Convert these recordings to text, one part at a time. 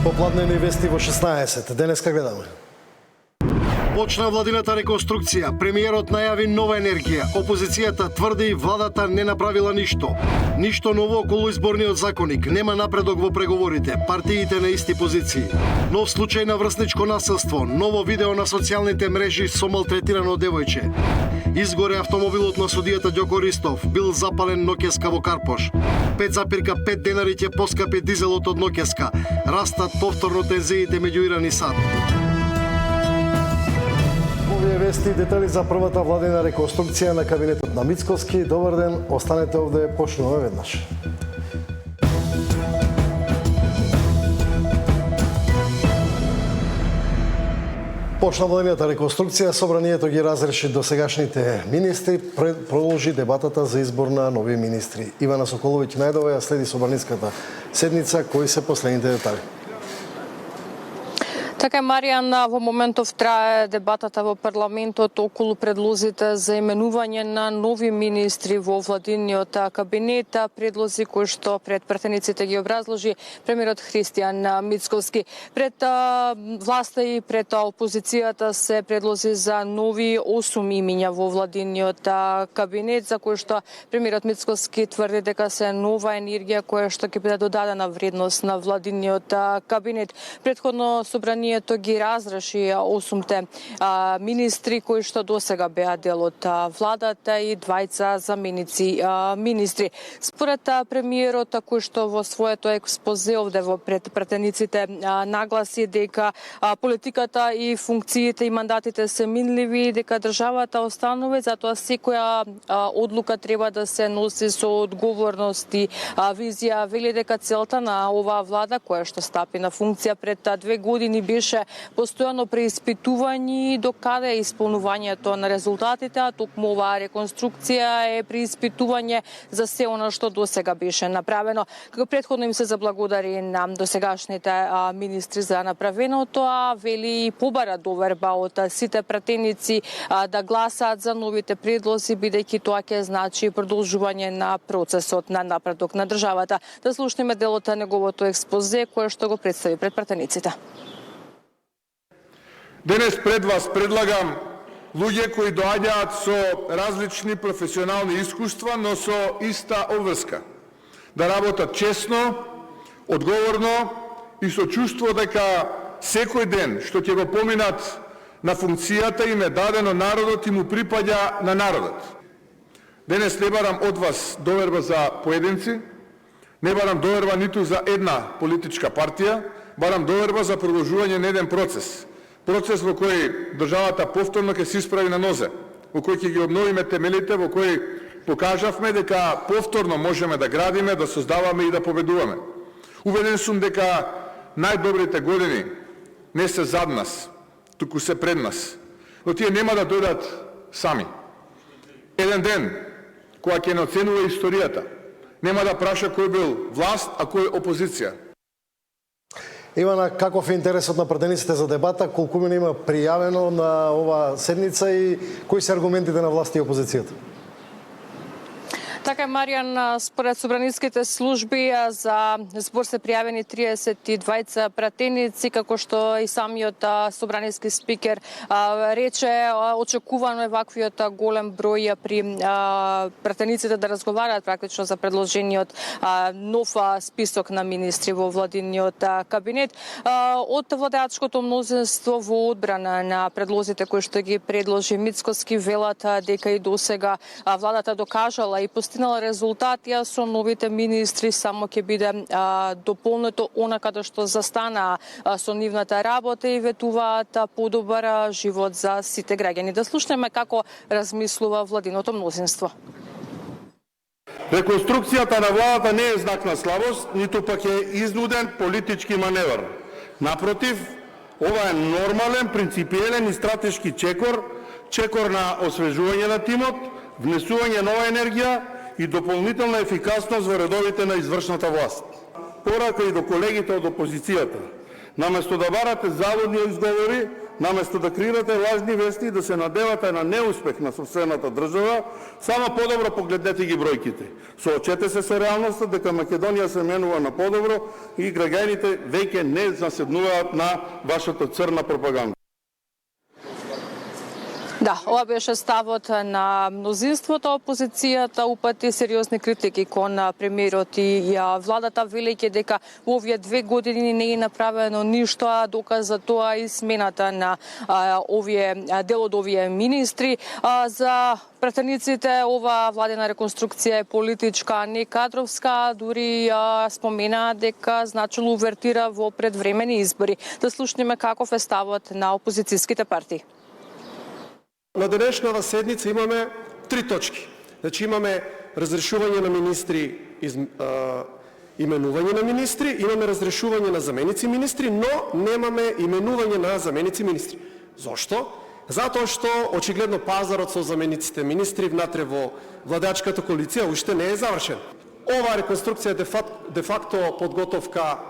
Попладнени вести во 16. Денеска гледаме. Почна владината реконструкција. Премиерот најави нова енергија. Опозицијата тврди владата не направила ништо. Ништо ново околу изборниот законник. Нема напредок во преговорите. Партиите на исти позиции. Нов случај на врсничко насилство. Ново видео на социјалните мрежи со малтретирано девојче. Изгоре автомобилот на судијата Ѓоко Ристов. Бил запален ноќеска во Карпош. 5,5 денари ќе поскапи дизелот од ноќеска. Растат повторно тензиите меѓу Иран и САД. Овие вести и детали за првата владина реконструкција на кабинетот на Мицкоски. Добар ден, останете овде, почнуваме веднаш. Почна владината реконструкција, собранието ги разреши досегашните министри, продолжи дебатата за избор на нови министри. Ивана Соколовиќ најдова ја следи собраниската седница, кои се последните детали. Така е, Маријан, во моментов трае дебатата во парламентот околу предлозите за именување на нови министри во владиниот кабинет, предлози кои што пред пратениците ги образложи премиерот Христијан Мицкоски. Пред власта и пред опозицијата се предлози за нови 8 имиња во владиниот кабинет, за кои што премиерот Мицкоски тврди дека се нова енергија која што ќе биде додадена вредност на владиниот кабинет. Претходно собрание ги разреши 8 министри кои што досега беа дел од владата и 2 заменици министри. Според премиерот, кој што во своето експозе овде во пред пратениците нагласи дека политиката и функциите и мандатите се минливи, дека државата останува, затоа секоја одлука треба да се носи со одговорност и визија. Вели дека целта на оваа влада која што стапи на функција пред 2 години беше постојано преиспитување до каде е исполнувањето на резултатите, а токму оваа реконструкција е преиспитување за се она што досега беше направено. Како претходно им се заблагодари на досегашните министри за направеното, а вели и побара доверба од сите пратеници да гласаат за новите предлози, бидејќи тоа ќе значи продолжување на процесот на напредок на државата. Да слушнеме делот на неговото експозе кое што го представи пред пратениците. Денес пред вас предлагам луѓе кои доаѓаат со различни професионални искуства, но со иста обврска. Да работат честно, одговорно и со чувство дека секој ден што ќе го поминат на функцијата им е дадено народот и му припаѓа на народот. Денес не барам од вас доверба за поединци, не барам доверба ниту за една политичка партија, барам доверба за продолжување на еден процес. Процес во кој државата повторно ќе се исправи на нозе, во кој ќе ги обновиме темелите, во кој покажавме дека повторно можеме да градиме, да создаваме и да победуваме. Убеден сум дека најдобрите години не се зад нас, туку се пред нас. Но тие нема да дојдат сами. Еден ден, кога ќе не оценува историјата, нема да праша кој бил власт, а кој опозиција. Ивана, каков е интересот на пратениците за дебата, колку мене има пријавено на оваа седница и кои се аргументите на власт и опозицијата? Така е, Маријан, според собраниските служби за збор се пријавени 32 пратеници, како што и самиот собраниски спикер рече, очекувано е ваквиот голем број при пратениците да разговараат практично за предложениот нов список на министри во владиниот кабинет. Од владеачкото мнозинство во одбрана на предлозите кои што ги предложи Мицкоски велат дека и досега владата докажала и постигнала резултати, а со новите министри само ќе биде дополнето она каде што застана со нивната работа и ветуваат подобар живот за сите граѓани. Да слушнеме како размислува владиното мнозинство. Реконструкцијата на владата не е знак на слабост, ниту пак е изнуден политички маневр. Напротив, ова е нормален, принципиелен и стратешки чекор на освежување на тимот, внесување нова енергија и дополнителна ефикасност во редовите на извршната власт. Порака и до колегите од опозицијата, наместо да барате заводни изговори, наместо да креирате лажни вести и да се надевате на неуспех на сопствената држава, само подобро погледнете ги бројките. Соочете се со реалноста дека Македонија се менува на подобро и граѓаните веќе не заседнуваат на вашата црна пропаганда. Да, ова беше ставот на мнозинството. Опозицијата упати сериозни критики кон премиерот и владата, велејќи дека во овие 2 години не е направено ништо, а доказ за тоа и смената на дел од овие министри. За пратениците ова владена реконструкција е политичка, а не кадровска, дури спомена дека значило увертира во предвремени избори. Да слушнеме каков е ставот на опозицијските партии. На денешната седница имаме 3 точки. Значи имаме разрешување на министри, именување на министри, имаме разрешување на заменици министри, но немаме именување на заменици министри. Зошто? Затоа што очигледно пазарот со замениците министри внатре во владеачката коалиција уште не е завршен. Ова реконструкција е де факто подготовка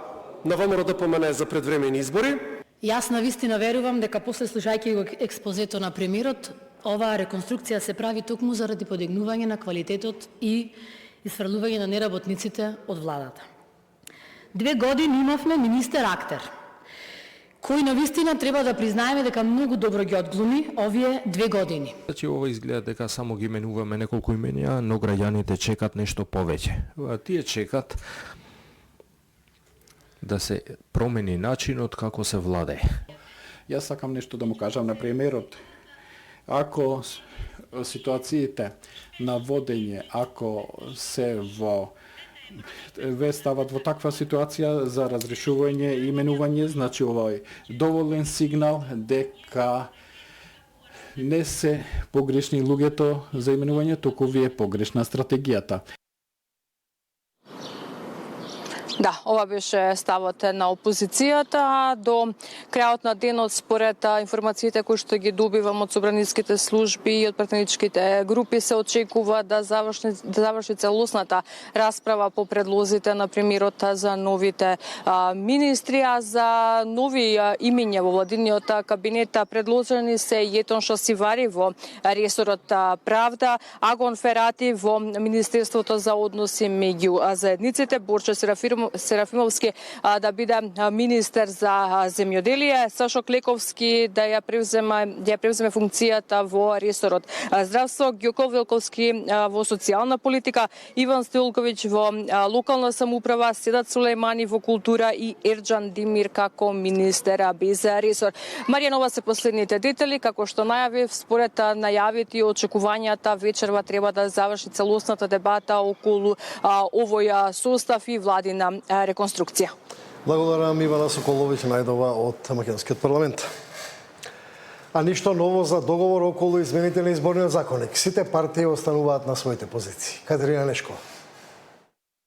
на ВМРО ДПМН за предвремени избори. Јас навистина верувам дека после слушајќи го експозето на премиерот, оваа реконструкција се прави токму заради подигнување на квалитетот и исфрлување на неработниците од владата. 2 години имавме министер актер, кој навистина треба да признаеме дека многу добро ги одглуми овие 2 години. Значи ова изгледа дека само ги именуваме неколку имења, но граѓаните чекат нешто повеќе. Тие чекат да се промени начинот како се владее. Јас сакам нешто да му кажам на премиерот. Ако ситуациите на водење, ако се ве стават во таква ситуација за разрешување и именување, значи ова е доволен сигнал дека не се погрешни луѓето за именување, туку ви е погрешна стратегијата. Да, ова беше ставот на опозицијата. До крајот на денот, според информациите кои што ги добивам од собраниските служби и од пратеничките групи, се очекува да заврши целосната расправа по предлозите на премиерот за новите министри, а за нови имиња во владиниот кабинет предложени се Јетон Шасивари во ресорот правда, Агон Ферати во Министерството за односи меѓу заедниците, Борче Серафимовски да биде министер за земјоделие, Сашо Клековски да ја превземе функцијата во ресорот здравство, Ѓоко Велковски во социјална политика, Иван Стојулковиќ во локална самоуправа, Седат Сулејмани во култура и Ерџан Димир како министер без ресор. Маријанова се последните детали, како што најави, според најавите и очекувањата, вечерва треба да заврши целосната дебата околу овој состав и владина реконструкција. Благодарам Ивана Соколовиќ најдова од Македонскиот парламент. А ништо ново за договор околу измените на изборниот законник. Сите партии остануваат на своите позиции. Катерина Нешкова.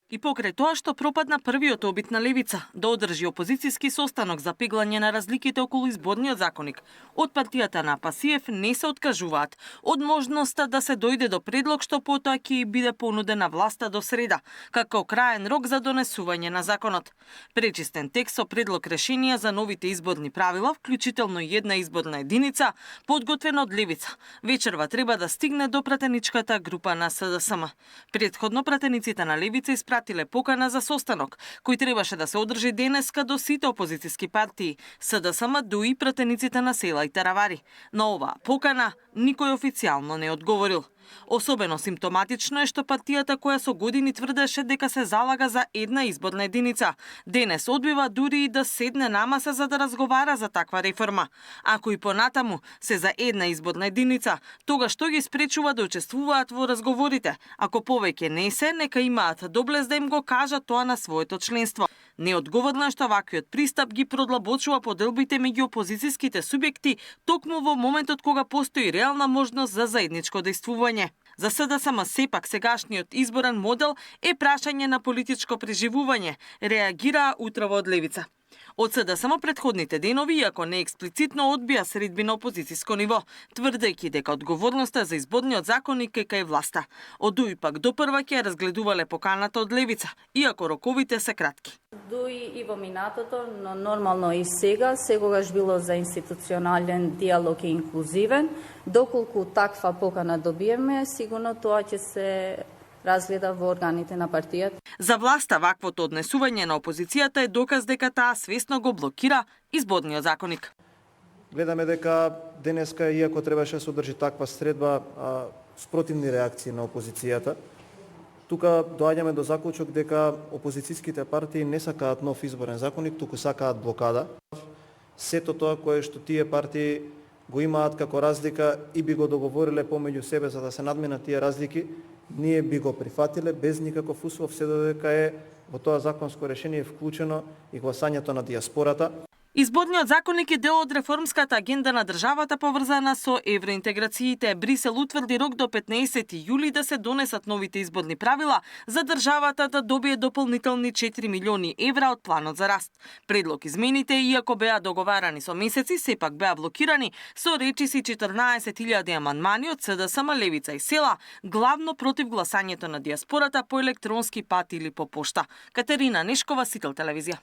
И покрај тоа што пропадна првиот обид на левица да одржи опозицијски состанок за пеглање на разликите околу изборниот законник, од партијата на Пасиев не се откажуваат од можноста да се дојде до предлог што потоа ќе биде понудена власта до среда, како краен рок за донесување на законот. Пречистен текст со предлог решенија за новите изборни правила, вклучително и една изборна единица, подготвен од левица. Вечерва треба да стигне до пратеничката група на СДСМ. Претходно пратениците на левица испратиле покана за состанок, кој требаше да се одржи денеска до сите опозицијски партии, СДСМ до и пратениците на Села и Таравари. На оваа покана никој официјално не одговорил. Особено симптоматично е што партијата која со години тврдеше дека се залага за една изборна единица, денес одбива дури и да седне на маса за да разговара за таква реформа. Ако и понатаму се за една изборна единица, тогаш што ги спречува да учествуваат во разговорите? Ако повеќе не се, нека имаат доблез да им го кажат тоа на своето членство. Неодговорно е што ваквиот пристап ги продлабочува поделбите меѓу опозицијските субјекти токму во моментот кога постои реална можност за заедничко дејствување. За СДСМ сепак сегашниот изборен модел е прашање на политичко преживување, реагира утрово од левица. Од СДСМ предходните денови, иако не експлицитно одбија средби на опозицијско ниво, тврдејќи дека одговорноста за изборниот законник е кај власта. Од дуи пак допрва ќе разгледувале поканата од левица, иако роковите се кратки. Дуи и во минатото, но нормално и сега, секогаш било за институционален диалог и инклузивен. Доколку таква покана добиеме, сигурно тоа ќе се разгледа во органите на партијата. За власта ваквото однесување на опозицијата е доказ дека таа свесно го блокира изборниот законник. Гледаме дека денеска, иако требаше да се одржи таква средба, спротивни реакции на опозицијата, тука доаѓаме до заклучок дека опозицијските партии не сакаат нов изборен законник, туку сакаат блокада. Сето тоа кое што тие партии го имаат како разлика и би го договориле помеѓу себе за да се надминат тие разлики, ние би го прифатиле без никаков услов, се додека е во тоа законско решение вклучено и гласањето на диаспората. Изборниот законник е дел од реформската агенда на државата поврзана со евроинтеграциите. Брисел утврди рок до 15 јули да се донесат новите изборни правила за државата да добие дополнителни 4 милиони евра од планот за раст. Предлог измените, иако беа договарани со месеци, сепак беа блокирани со речиси 14.000 амандмани од СДСМ, Левица и Села, главно против гласањето на диаспората по електронски пат или по пошта. Катерина Нешкова, Сител телевизија.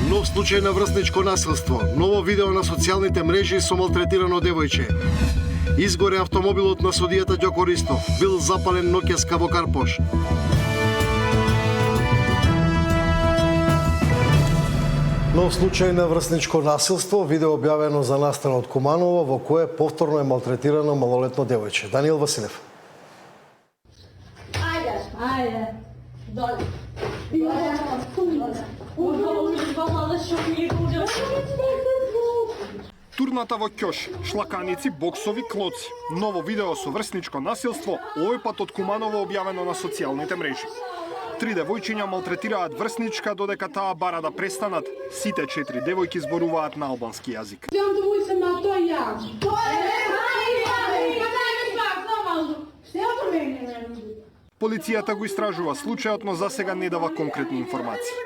Нов случај на врсничко насилство. Ново видео на социјалните мрежи со малтретирано девојче. Изгоре автомобилот на судијата Ѓоко Ристов. Бил запален ноќеска во Карпош. Нов случај на врсничко насилство. Видео објавено за настана од Куманово, во кое повторно е малтретирано малолетно девојче. Даниел Василев. Ајде. Доле. Турната во ќош, шлаканици, боксови, клоци. Ново видео со врсничко насилство, овој пат од Куманово објавено на социјалните мрежи. 3 девојчиња малтретираат врсничка додека таа бара да престанат. Сите 4 девојки зборуваат на албански јазик. Полицијата го истражува случајот, но засега не дава конкретни информации.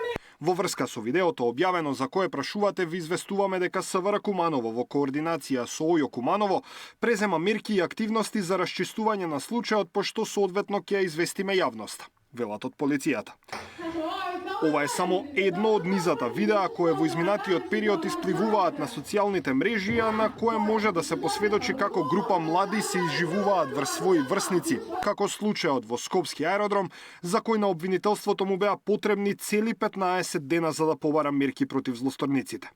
Во врска со видеото објавено за кое прашувате, ви известуваме дека СВР Куманово во координација со ОЈО Куманово презема мерки и активности за расчистување на случајот, пошто соодветно ќе ја известиме јавноста, велат од полицијата. Ова е само едно од низата видеа кое во изминатиот период испливуваат на социјалните мрежи, а на кое може да се посведочи како група млади се изживуваат врз своји врсници, како случајот во Скопски аеродром, за кој на обвинителството му беа потребни цели 15 дена за да побара мерки против злосторниците.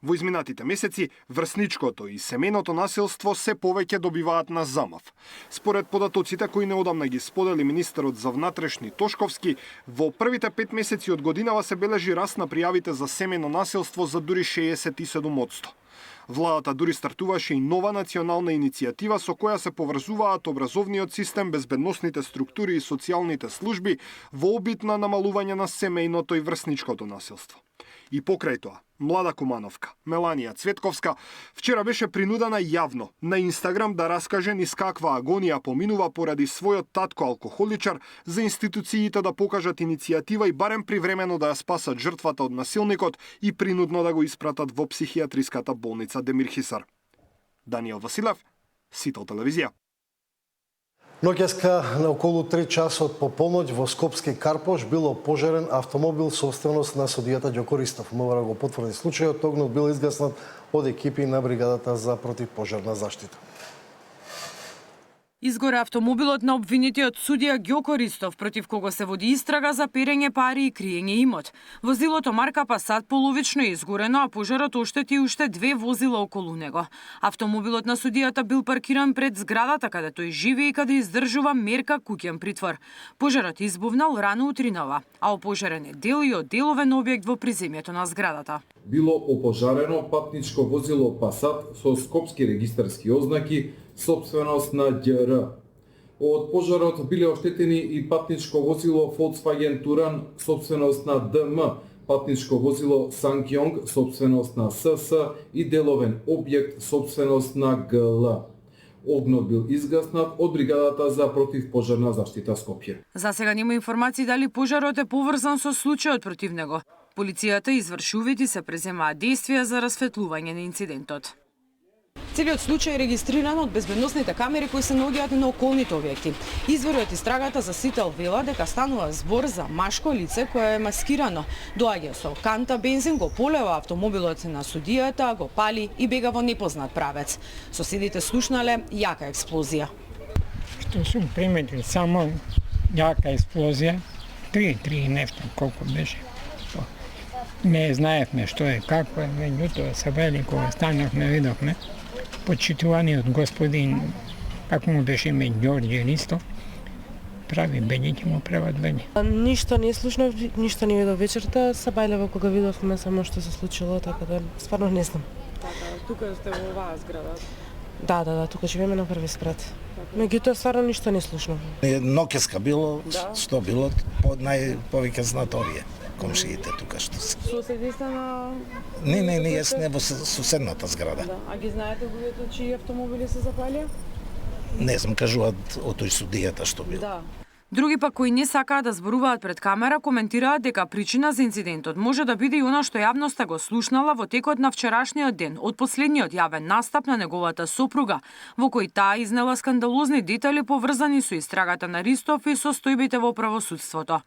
Во изминатите месеци, врсничкото и семеното насилство се повеќе добиваат на замав. Според податоците кои неодамна ги сподели министерот за внатрешни Тошковски, во првите 5 месеци од годинава се бележи раст на пријавите за семено насилство за дури 67%. Владата дури стартуваше и нова национална иницијатива со која се поврзуваат образовниот систем, безбедносните структури и социјалните служби во обид на намалување на семејното и врсничкото насилство. И покрај тоа, млада кумановка, Меланија Цветковска, вчера беше принудена јавно на Инстаграм да раскаже низ каква агонија поминува поради својот татко алкохоличар, за институциите да покажат иницијатива и барем привремено да ја спасат жртвата од насилникот и принудно да го испратат во психијатриската болница Демир Хисар. Даниел Василев, Сител телевизија. Ноќеска на околу 3 часот по полноќ во Скопски Карпош било пожарен автомобил собственост на судијата Ѓоко Ристов. МВР го потврди случајот, огнот бил изгаснат од екипи на бригадата за противпожарна заштита. Изгоре автомобилот на обвинетиот судија Ѓоко Ристов, против кого се води истрага за перење пари и криење имот. Возилото марка Пасат половично е изгорено, а пожарот оштети уште 2 возила околу него. Автомобилот на судијата бил паркиран пред зградата каде тој живее и каде издржува мерка куќен притвор. Пожарот избувнал рано утринава, а опожарен е дел и одделовен објект во приземјето на зградата. Било опожарено патничко возило Пасат со скопски регистарски ознаки, собственост на ДР. Од пожарот биле оштетени и патничко возило Volkswagen Туран, собственост на ДМ, патничко возило Сангјонг, собственост на СС и деловен објект, собственост на ГЛ. Огнот бил изгаснат од бригадата за противпожарна заштита Скопје. За сега нема информации дали пожарот е поврзан со случајот против него. Полицијата изврши увид и се преземаат действија за расветлување на инцидентот. Целиот случај е регистриран од безбедносните камери кои се наоѓаат на околните објекти. Извори од истрагата за сител вела дека станува збор за машко лице кое е маскирано. Доаѓа со канта бензин, го полева автомобилот на судијата, го пали и бега во непознат правец. Соседите слушнале јака експлозија. Што сум приметил само јака експлозија, три нешто, колку беше. Не знаевме што е, како е, меѓутоа се вели кога станавме, видовме, почитуваниот господин, како му беше име Ѓорѓе Ристо, прави бењеќе му прават бење. Ништо не слушнав, ништо не видов вечерта, се бајлево кога видовме само што се случило, така да стварно не знам. Тука сте во оваа зграда? Да, тука живееме на први спрат. Меѓутоа стварно ништо не слушнав. Ноќеска било, што било, повеќе знаат овие комшиите тука што се. Соседи сте на... Не, јас не во соседната зграда. А ги знаете луѓето чии автомобили се запалија? Не знам, кажуваат од тој судијата што бил. Други пак кои не сакаат да зборуваат пред камера коментираат дека причина за инцидентот може да биде и она што јавноста го слушнала во текот на вчерашниот ден од последниот јавен настап на неговата сопруга, во кој таа изнела скандалозни детали поврзани со истрагата на Ристов и состојбите во правосудството.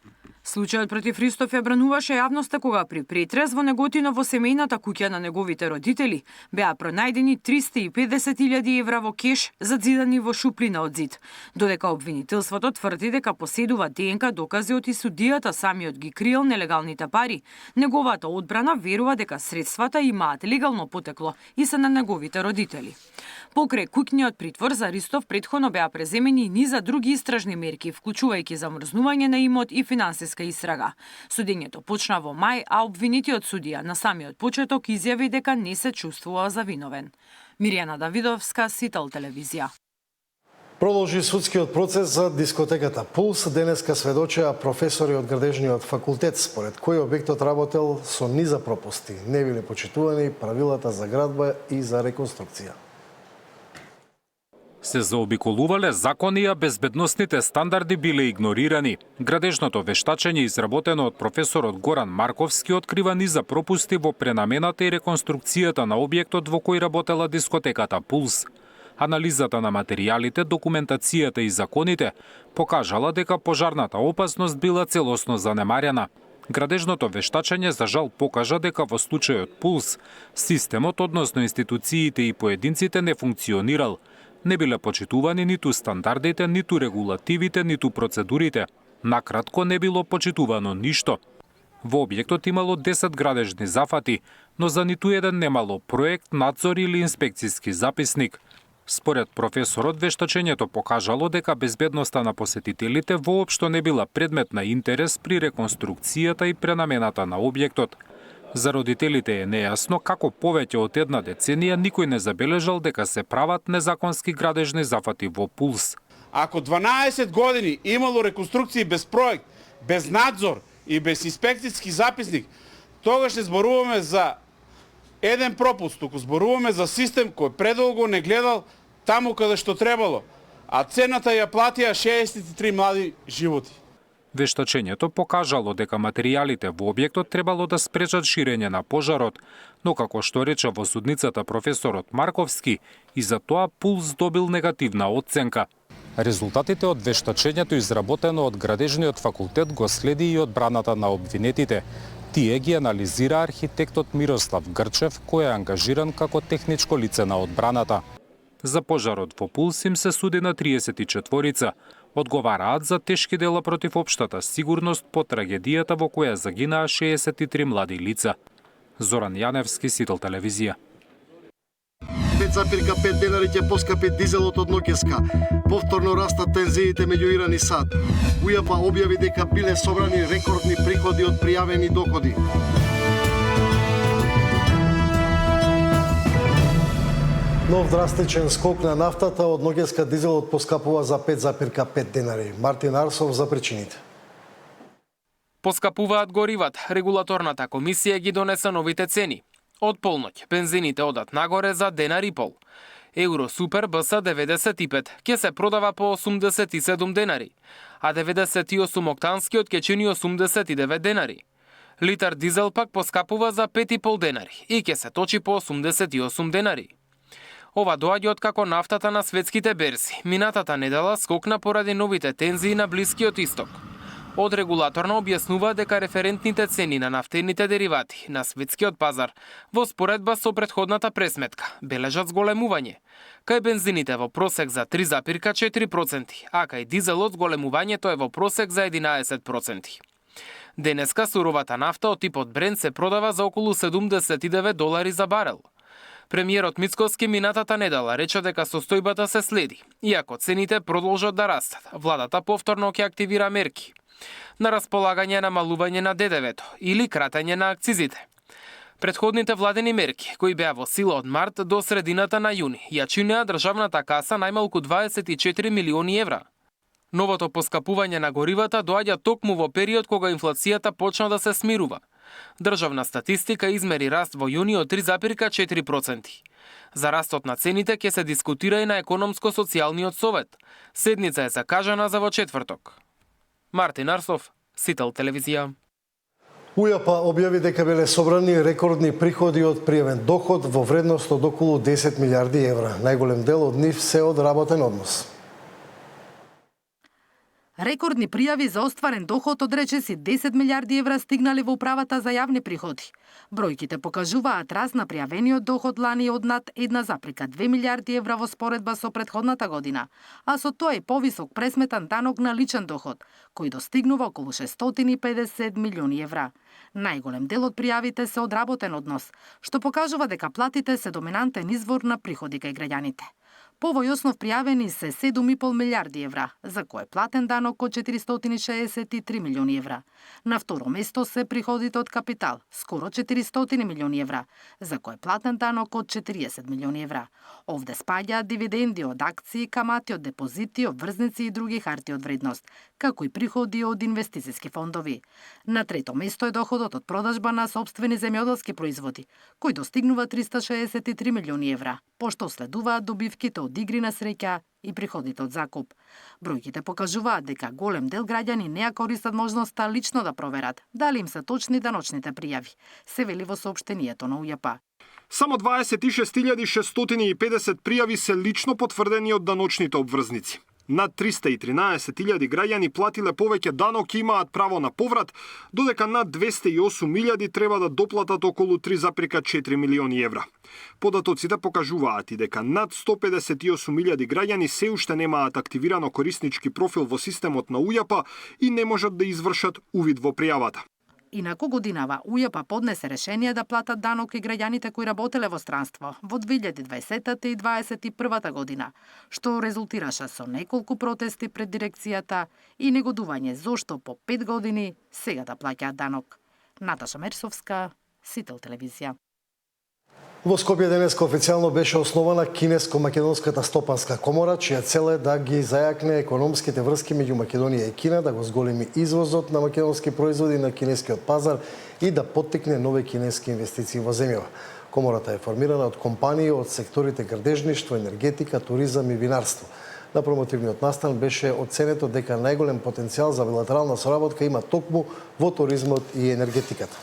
Случајот против Ристов ја брануваше јавноста кога при претрез во Неготино во семејната куќа на неговите родители беа пронајдени 350.000 евра во кеш задзидани во шуплина од зид, додека обвинителството тврди дека поседува ДНК докази од и судијата самиот ги криел нелегалните пари. Неговата одбрана верува дека средствата имаат легално потекло и се на неговите родители. Покрај куќниот притвор за Ристов претходно беа преземени и низа други истражни мерки, вклучувајќи замрзнување на имот и финансиска истрага. Судењето почна во мај, а обвинетиот судија на самиот почеток изјави дека не се чувствува завиновен. Миријана Давидовска, Сител телевизија. Продолжи судскиот процес за дискотеката Пулс. Денеска сведочеа професори од градежниот факултет, според кој објектот работел со низа пропусти. Не биле почитувани правилата за градба и за реконструкција. Се заобиколувале закони, а безбедносните стандарди биле игнорирани. Градежното вештачење изработено од професорот Горан Марковски открива низа пропусти во пренамената и реконструкцијата на објектот во кој работела дискотеката Пулс. Анализата на материјалите, документацијата и законите покажала дека пожарната опасност била целосно занемарена. Градежното вештачење за жал покажа дека во случајот Пулс системот, односно институциите и поединците не функционирал. Не биле почитувани ниту стандардите, ниту регулативите, ниту процедурите. Накратко, не било почитувано ништо. Во објектот имало 10 градежни зафати, но за ниту еден немало проект, надзор или инспекцијски записник. Според професорот, вештачењето покажало дека безбедноста на посетителите воопшто не била предмет на интерес при реконструкцијата и пренамената на објектот. За родителите е нејасно како повеќе од една деценија никој не забележал дека се прават незаконски градежни зафати во Пулс. Ако 12 години имало реконструкции без проект, без надзор и без инспекцијски записник, тогаш не зборуваме за еден пропуст, туку зборуваме за систем кој предолго не гледал таму каде што требало, а цената ја платија 63 млади животи. Вештачењето покажало дека материјалите во објектот требало да спречат ширење на пожарот, но како што рече во судницата професорот Марковски, и за тоа Пулс добил негативна оценка. Резултатите од вештачењето изработено од градежниот факултет го следи и одбраната на обвинетите. Тие ги анализира архитектот Мирослав Грчев, кој е ангажиран како техничко лице на одбраната. За пожарот во Пулс им се суди на 34-ца. Одговараат за тешки дела против општата сигурност по трагедијата во која загинаа 63 млади лица. Зоран Јаневски, Сител телевизија. 5,5 денари ќе поскапи дизелот од ноќеска. Повторно растат тензиите меѓу Иран и САД. УЈАПА објави дека биле собрани рекордни приходи од пријавени доходи. Нов драстичен скок на нафтата, од ноќеска дизелот поскапува за 5,5 денари. Мартин Арсов за причините. Поскапуваат горивата. Регулаторната комисија ги донесе новите цени. Од полноќ бензините одат нагоре за денар и пол. Евро Супер БС 95 ќе се продава по 87 денари, а 98 октанскиот ќе чини 89 денари. Литар дизел пак поскапува за 5,5 денари и ќе се точи по 88 денари. Ова доаѓа од како нафтата на светските берзи минатата недела скокна поради новите тензии на Блискиот исток. Од регулаторна објаснува дека референтните цени на нафтените деривати на светскиот пазар во споредба со претходната пресметка бележат зголемување, кај бензините во просек за 3,4%, а кај дизелот зголемувањето е во просек за 11%. Денеска суровата нафта од типот Брент се продава за околу $79 за барел. Премиерот Мицкоски минатата недела рече дека состојбата се следи, иако цените продолжат да растат. Владата повторно ќе активира мерки на располагање намалување на ДДВ-то или кратење на акцизите. Предходните владени мерки, кои беа во сила од март до средината на јуни, ја чинеа државната каса најмалку 24 милиони евра. Новото поскапување на горивата доаѓа токму во период кога инфлацијата почна да се смирува. Државна статистика измери раст во јуни од 3,4%. За растот на цените ќе се дискутира и на економско-социјалниот совет. Седница е закажана за во четврток. Мартин Арсов, Сител телевизија. УЈАПА објави дека биле собрани рекордни приходи од пријавен доход во вредност од околу 10 милиарди евра. Најголем дел од нив се од работен однос. Рекордни пријави за остварен доход од речиси 10 милиарди евра стигнале во управата за јавни приходи. Бројките покажуваат раст на пријавениот доход лани од над 1,2 милиарди евра во споредба со претходната година, а со тоа и повисок пресметан данок на личен доход, кој достигнува околу 650 милиони евра. Најголем дел од пријавите се од работен однос, што покажува дека платите се доминантен извор на приходи кај граѓаните. По овој основ пријавени се 7,5 милиарди евра, за кој е платен данок од 463 милиони евра. На второ место се приходите од капитал, скоро 400 милиони евра, за кој е платен данок од 40 милиони евра. Овде спаѓаат дивиденди од акции, камати од депозити, обврзници и други харти од вредност, како и приходи од инвестициски фондови. На трето место е доходот од продажба на сопствени земјоделски производи, кој достигнува 363 милиони евра, пошто следуваат добивките од игри на среќа и приходите од закуп. Бројките покажуваат дека голем дел граѓани не ја користат можноста лично да проверат дали им се точни даночните пријави, се вели во соопштението на УЈАПА. Само 26.650 пријави се лично потврдени од даночните обврзници. Над 313.000 граѓани платиле повеќе данок и имаат право на поврат, додека над 208.000 треба да доплатат околу 3,4 милиони евра. Податоците покажуваат и дека над 158.000 граѓани се уште немаат активирано кориснички профил во системот на УЈАПА и не можат да извршат увид во пријавата. Инаку годинава УЈАПА поднесе решение да платат данок и граѓаните кои работеле во странство во 2020 и 2021 година, што резултираше со неколку протести пред дирекцијата и негодување зошто по 5 години сега да плаќаат данок. Наташа Мерсовска, Сител телевизија. Во Скопје денеска официјално беше основана Кинеско-македонската стопанска комора, чија цел е да ги зајакне економските врски меѓу Македонија и Кина, да го зголеми извозот на македонски производи на кинескиот пазар и да поттикне нови кинески инвестиции во земјава. Комората е формирана од компании од секторите градежништво, енергетика, туризам и винарство. На промотивниот настан беше оценето дека најголем потенцијал за билатерална соработка има токму во туризмот и енергетиката.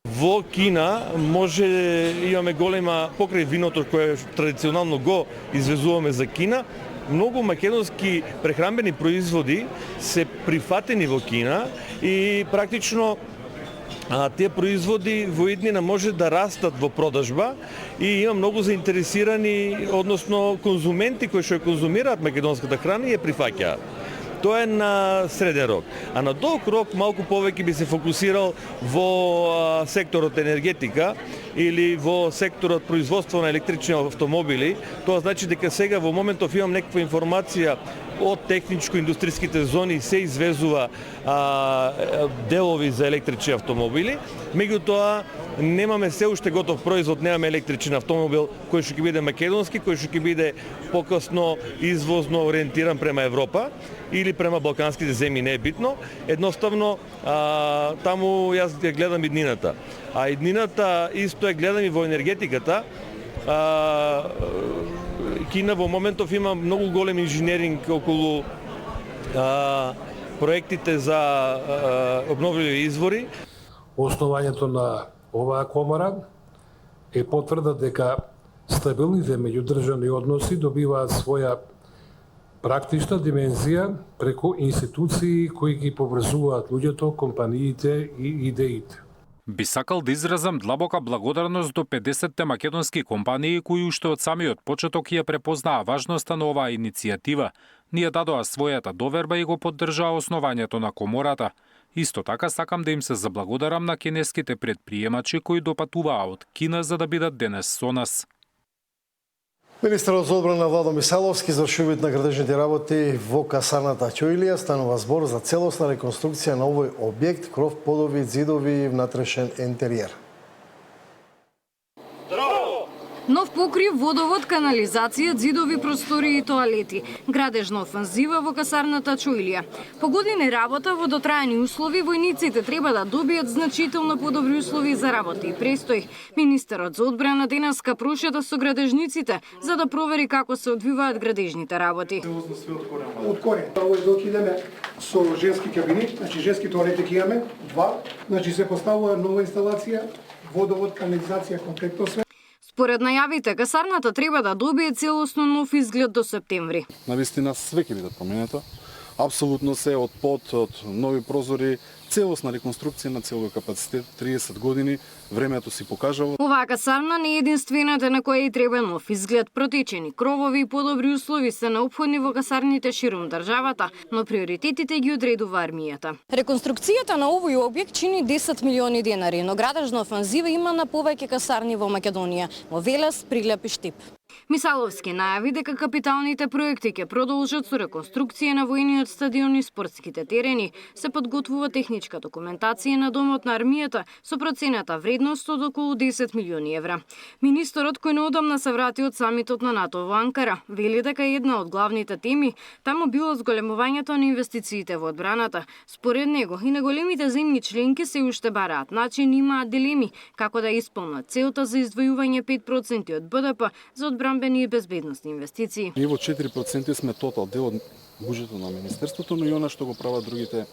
Во Кина имаме голема покрај виното кое традиционално го извезуваме за Кина. Многу македонски прехранбени производи се прифатени во Кина и практично тие производи во иднина може да растат во продажба и има многу заинтересирани, односно конзументи кои што ја конзумираат македонската храна и ја прифаќаат. Тоа е на среден рок. А на долг рок малку повеќе би се фокусирал во секторот енергетика или во секторот производство на електрични автомобили. Тоа значи дека сега во моментов имам некаква информација од техничко-индустријските зони се извезува делови за електрични автомобили. Меѓутоа, немаме се уште готов производ, немаме електричен автомобил кој што ќе биде македонски, кој што ќе биде покасно извозно ориентиран према Европа или према балканските земји, не е битно. Едноставно, таму јас ја гледам иднината. А иднината исто ја гледам и во енергетиката. Кина во моментов има многу голем инженеринг околу проектите за обновливи извори. Основањето на оваа комора е потврда дека стабилните меѓудржавни односи добиваат своја практична димензија преку институции кои ги поврзуваат луѓето, компаниите и идеите. Би сакал да изразам длабока благодарност до 50-те македонски компании кои уште од самиот почеток ја препознаа важноста на оваа иницијатива. Ние дадоа својата доверба и го поддржаа основањето на комората. Исто така сакам да им се заблагодарам на кинеските предприемачи кои допатуваа од Кина за да бидат денес со нас. Министерот за одбрана Владо Мисаловски извршува на градежните работи во касарната Ќоилија. Станува збор за целосна реконструкција на овој објект, кров, подови, зидови и внатрешен интериер. Нов покрив, водовод, канализација, зидови, простори и тоалети. Градежна офанзива во касарната Ќоилија. По години работа во дотраени услови, војниците треба да добијат значително подобри услови за работа и престој. Министерот за одбрана денеска прошета со градежниците за да провери како се одвиваат градежните работи. Од корен. Овој док идеме со женски кабинет, значи женски тоалети ќе имаме два, значи се поставува нова инсталација, водовод, канализација, комплектно све. Според најавите, касарната треба да добие целосно нов изглед до септември. Навистина све ќе биде променето. Апсолутно се од под, од нови прозори, целосна реконструкција на целој капацитет, 30 години, времето си покажало. Оваа касарна не е единствената на која и треба нов изглед. Протечени кровови и подобри услови се неопходни во касарните ширум државата, но приоритетите ги одредува армијата. Реконструкцијата на овој објект чини 10 милиони денари, но градежна офанзива има на повеќе касарни во Македонија, во Велес, Прилеп и Штип. Мисаловски најави дека капиталните проекти ќе продолжат со реконструкција на војниот стадион и спортските терени. Се подготвува техничка документација на домот на армијата со процената вредност од околу 10 милиони евра. Министерот кој неодамна се врати од самитот на НАТО во Анкара вели дека една од главните теми таму било зголемувањето на инвестициите во одбраната. Според него и на големите земји членки се уште бараат начин, имаат дилеми како да исполнат целта за издвојување 5% од БДП за одбранбени и безбедносни инвестиции. Ние во 4% сме тотал дел од буџетот на министерството, но и она што го прават другите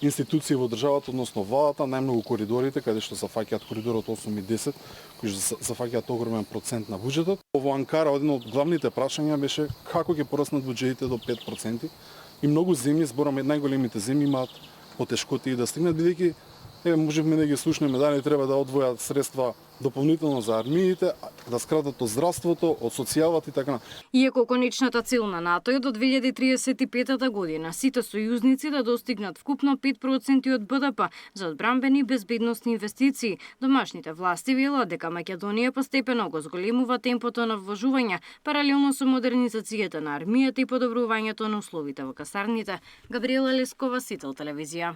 институции во државата, односно владата, најмногу коридорите, каде што се фаќаат коридорот 8 и 10, кои се фаќаат огромен процент на буџетот. Во Анкара едно од главните прашања беше како ќе пораснат буџетите до 5%. И многу земји, зборам најголемите земји, имаат потешкоти да стигнат, бидејќи можеме да ги слушнеме дали треба да одвојат средства дополнително за армиите, да скратат од здравството, од социјалата и така. Иако конечната цел на НАТО е до 2035 година сите сојузници да достигнат вкупно 5% од БДП за одбранбени и безбедносни инвестиции, домашните власти велат дека Македонија постепено го зголемува темпото на вложување паралелно со модернизацијата на армијата и подобрувањето на условите во касарните. Габриела Лескова, Сител телевизија.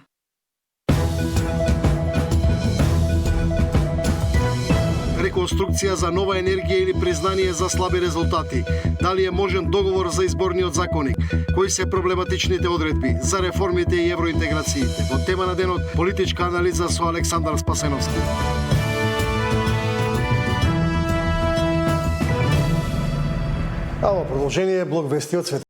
Реконструкција за нова енергија или признание за слаби резултати? Дали е можен договор за изборниот законник? Кои се проблематичните одредби за реформите и евроинтеграциите? Во тема на денот политичка анализа со Александар Спасеновски. А во продолжение блок вести од света.